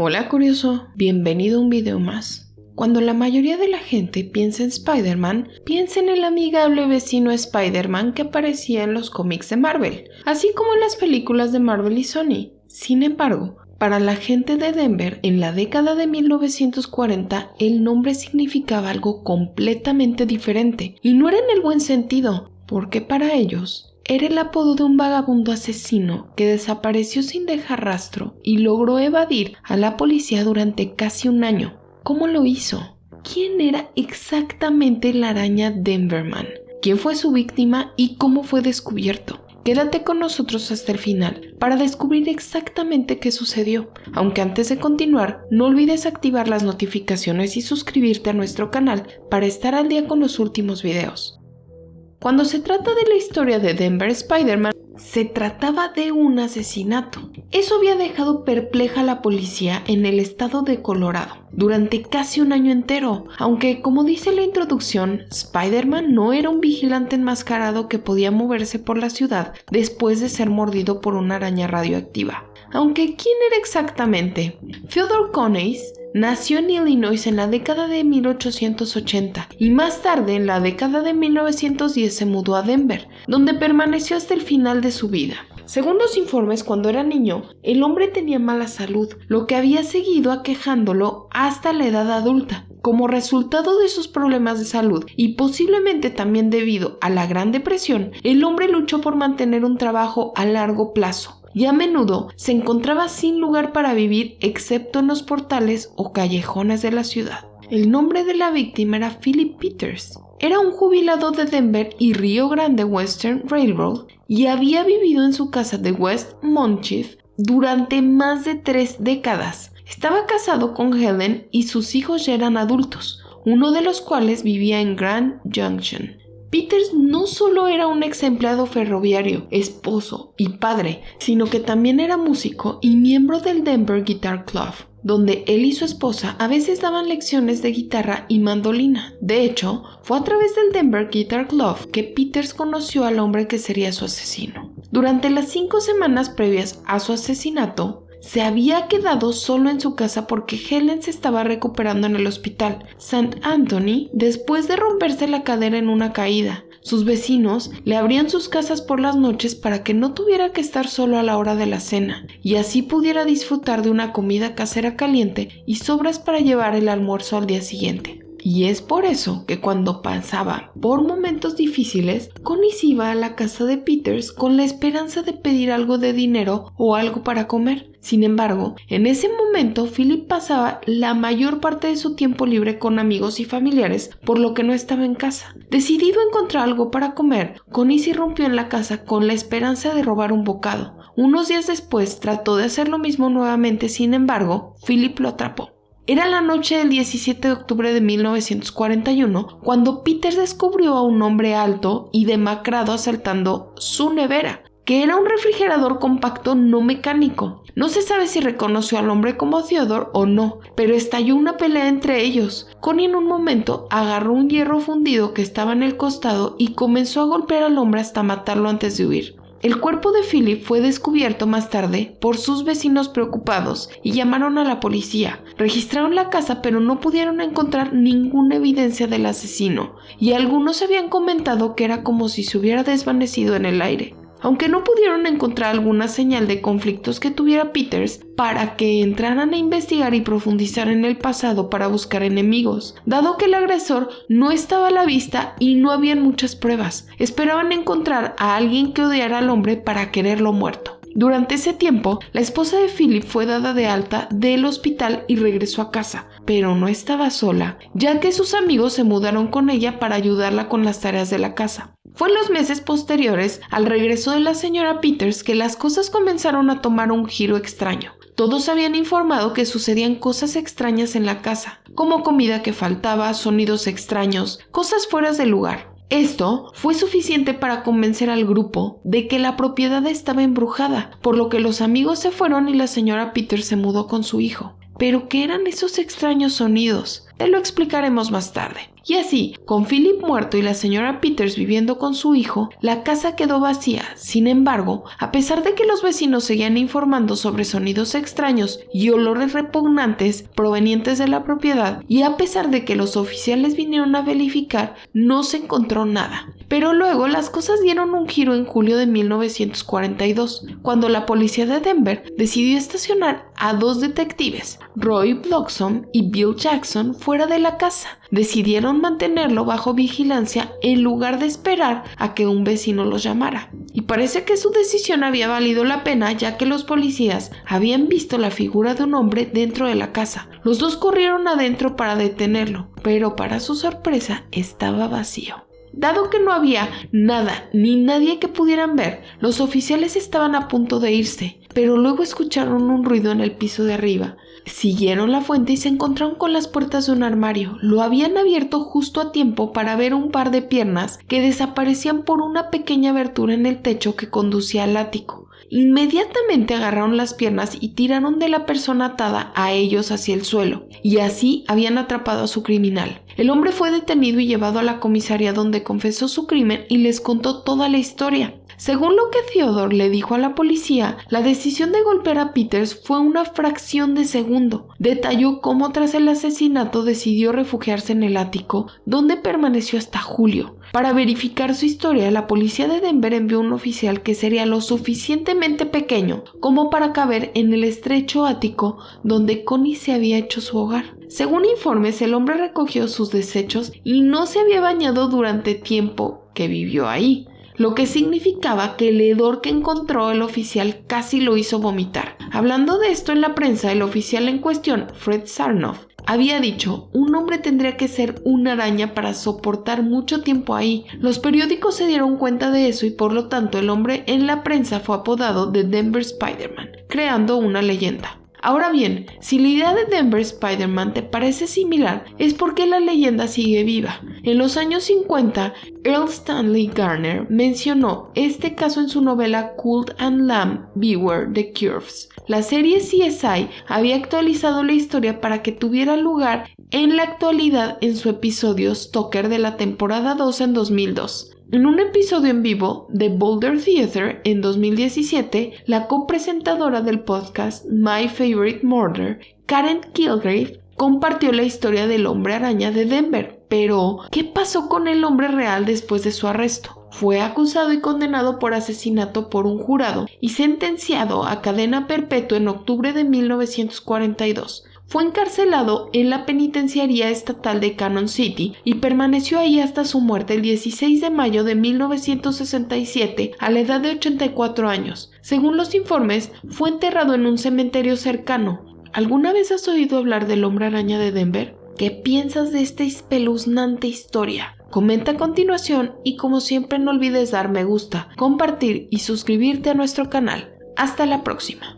Hola curioso, bienvenido a un video más. Cuando la mayoría de la gente piensa en Spider-Man, piensa en el amigable vecino Spider-Man que aparecía en los cómics de Marvel, así como en las películas de Marvel y Sony. Sin embargo, para la gente de Denver, en la década de 1940, el nombre significaba algo completamente diferente, y no era en el buen sentido, porque para ellos era el apodo de un vagabundo asesino que desapareció sin dejar rastro y logró evadir a la policía durante casi un año. ¿Cómo lo hizo? ¿Quién era exactamente la araña Denverman? ¿Quién fue su víctima y cómo fue descubierto? Quédate con nosotros hasta el final para descubrir exactamente qué sucedió. Aunque antes de continuar, no olvides activar las notificaciones y suscribirte a nuestro canal para estar al día con los últimos videos. Cuando se trata de la historia de Denver Spider-Man, se trataba de un asesinato. Eso había dejado perpleja a la policía en el estado de Colorado durante casi un año entero, aunque como dice la introducción, Spider-Man no era un vigilante enmascarado que podía moverse por la ciudad después de ser mordido por una araña radioactiva. Aunque ¿quién era exactamente? Theodore Coneys nació en Illinois en la década de 1880 y más tarde en la década de 1910 se mudó a Denver, donde permaneció hasta el final de su vida. Según los informes, cuando era niño, el hombre tenía mala salud, lo que había seguido aquejándolo hasta la edad adulta. Como resultado de sus problemas de salud y posiblemente también debido a la Gran Depresión, el hombre luchó por mantener un trabajo a largo plazo y a menudo se encontraba sin lugar para vivir excepto en los portales o callejones de la ciudad. El nombre de la víctima era Philip Peters. Era un jubilado de Denver y Rio Grande Western Railroad y había vivido en su casa de West Monchief durante más de 3 décadas. Estaba casado con Helen y sus hijos ya eran adultos, uno de los cuales vivía en Grand Junction. Peters no solo era un ex empleado ferroviario, esposo y padre, sino que también era músico y miembro del Denver Guitar Club, donde él y su esposa a veces daban lecciones de guitarra y mandolina. De hecho, fue a través del Denver Guitar Club que Peters conoció al hombre que sería su asesino. Durante las 5 semanas previas a su asesinato, se había quedado solo en su casa porque Helen se estaba recuperando en el hospital St. Anthony después de romperse la cadera en una caída. Sus vecinos le abrían sus casas por las noches para que no tuviera que estar solo a la hora de la cena y así pudiera disfrutar de una comida casera caliente y sobras para llevar el almuerzo al día siguiente. Y es por eso que cuando pasaba por momentos difíciles, Coneys iba a la casa de Peters con la esperanza de pedir algo de dinero o algo para comer. Sin embargo, en ese momento Philip pasaba la mayor parte de su tiempo libre con amigos y familiares, por lo que no estaba en casa. Decidido a encontrar algo para comer, Coneys irrumpió en la casa con la esperanza de robar un bocado. Unos días después trató de hacer lo mismo nuevamente, sin embargo, Philip lo atrapó. Era la noche del 17 de octubre de 1941 cuando Peters descubrió a un hombre alto y demacrado asaltando su nevera, que era un refrigerador compacto no mecánico. No se sabe si reconoció al hombre como Theodore o no, pero estalló una pelea entre ellos. Coney en un momento agarró un hierro fundido que estaba en el costado y comenzó a golpear al hombre hasta matarlo antes de huir. El cuerpo de Philip fue descubierto más tarde por sus vecinos preocupados y llamaron a la policía. Registraron la casa pero no pudieron encontrar ninguna evidencia del asesino y algunos habían comentado que era como si se hubiera desvanecido en el aire. Aunque no pudieron encontrar alguna señal de conflictos que tuviera Peters para que entraran a investigar y profundizar en el pasado para buscar enemigos, dado que el agresor no estaba a la vista y no habían muchas pruebas. Esperaban encontrar a alguien que odiara al hombre para quererlo muerto. Durante ese tiempo, la esposa de Philip fue dada de alta del hospital y regresó a casa, pero no estaba sola, ya que sus amigos se mudaron con ella para ayudarla con las tareas de la casa. Fue en los meses posteriores al regreso de la señora Peters que las cosas comenzaron a tomar un giro extraño. Todos habían informado que sucedían cosas extrañas en la casa, como comida que faltaba, sonidos extraños, cosas fuera de lugar. Esto fue suficiente para convencer al grupo de que la propiedad estaba embrujada, por lo que los amigos se fueron y la señora Peters se mudó con su hijo. ¿Pero qué eran esos extraños sonidos? Te lo explicaremos más tarde. Y así, con Philip muerto y la señora Peters viviendo con su hijo, la casa quedó vacía. Sin embargo, a pesar de que los vecinos seguían informando sobre sonidos extraños y olores repugnantes provenientes de la propiedad, y a pesar de que los oficiales vinieron a verificar, no se encontró nada. Pero luego las cosas dieron un giro en julio de 1942, cuando la policía de Denver decidió estacionar a 2 detectives, Roy Bloxham y Bill Jackson, fuera de la casa. Decidieron mantenerlo bajo vigilancia en lugar de esperar a que un vecino los llamara. Y parece que su decisión había valido la pena, ya que los policías habían visto la figura de un hombre dentro de la casa. Los dos corrieron adentro para detenerlo, pero para su sorpresa estaba vacío. Dado que no había nada ni nadie que pudieran ver, los oficiales estaban a punto de irse, pero luego escucharon un ruido en el piso de arriba. Siguieron la fuente y se encontraron con las puertas de un armario. Lo habían abierto justo a tiempo para ver un par de piernas que desaparecían por una pequeña abertura en el techo que conducía al ático. Inmediatamente agarraron las piernas y tiraron de la persona atada a ellos hacia el suelo, y así habían atrapado a su criminal. El hombre fue detenido y llevado a la comisaría, donde confesó su crimen y les contó toda la historia. Según lo que Theodore le dijo a la policía, la decisión de golpear a Peters fue una fracción de segundo. Detalló cómo tras el asesinato decidió refugiarse en el ático, donde permaneció hasta julio. Para verificar su historia, la policía de Denver envió un oficial que sería lo suficientemente pequeño como para caber en el estrecho ático donde Connie se había hecho su hogar. Según informes, el hombre recogió sus desechos y no se había bañado durante tiempo que vivió ahí, lo que significaba que el hedor que encontró el oficial casi lo hizo vomitar. Hablando de esto en la prensa, el oficial en cuestión, Fred Sarnoff, había dicho: un hombre tendría que ser una araña para soportar mucho tiempo ahí. Los periódicos se dieron cuenta de eso y por lo tanto el hombre en la prensa fue apodado The Denver Spider-Man, creando una leyenda. Ahora bien, si la idea de Denver Spider-Man te parece similar, es porque la leyenda sigue viva. En los años 50, Earl Stanley Garner mencionó este caso en su novela Cult and Lamb Beware the Curves. La serie CSI había actualizado la historia para que tuviera lugar en la actualidad en su episodio Stalker de la temporada 2 en 2002. En un episodio en vivo de Boulder Theater en 2017, la copresentadora del podcast My Favorite Murder, Karen Kilgrave, compartió la historia del hombre araña de Denver. Pero, ¿qué pasó con el hombre real después de su arresto? Fue acusado y condenado por asesinato por un jurado y sentenciado a cadena perpetua en octubre de 1942. Fue encarcelado en la penitenciaría estatal de Cannon City y permaneció ahí hasta su muerte el 16 de mayo de 1967 a la edad de 84 años. Según los informes, fue enterrado en un cementerio cercano. ¿Alguna vez has oído hablar del hombre araña de Denver? ¿Qué piensas de esta espeluznante historia? Comenta a continuación y como siempre no olvides dar me gusta, compartir y suscribirte a nuestro canal. Hasta la próxima.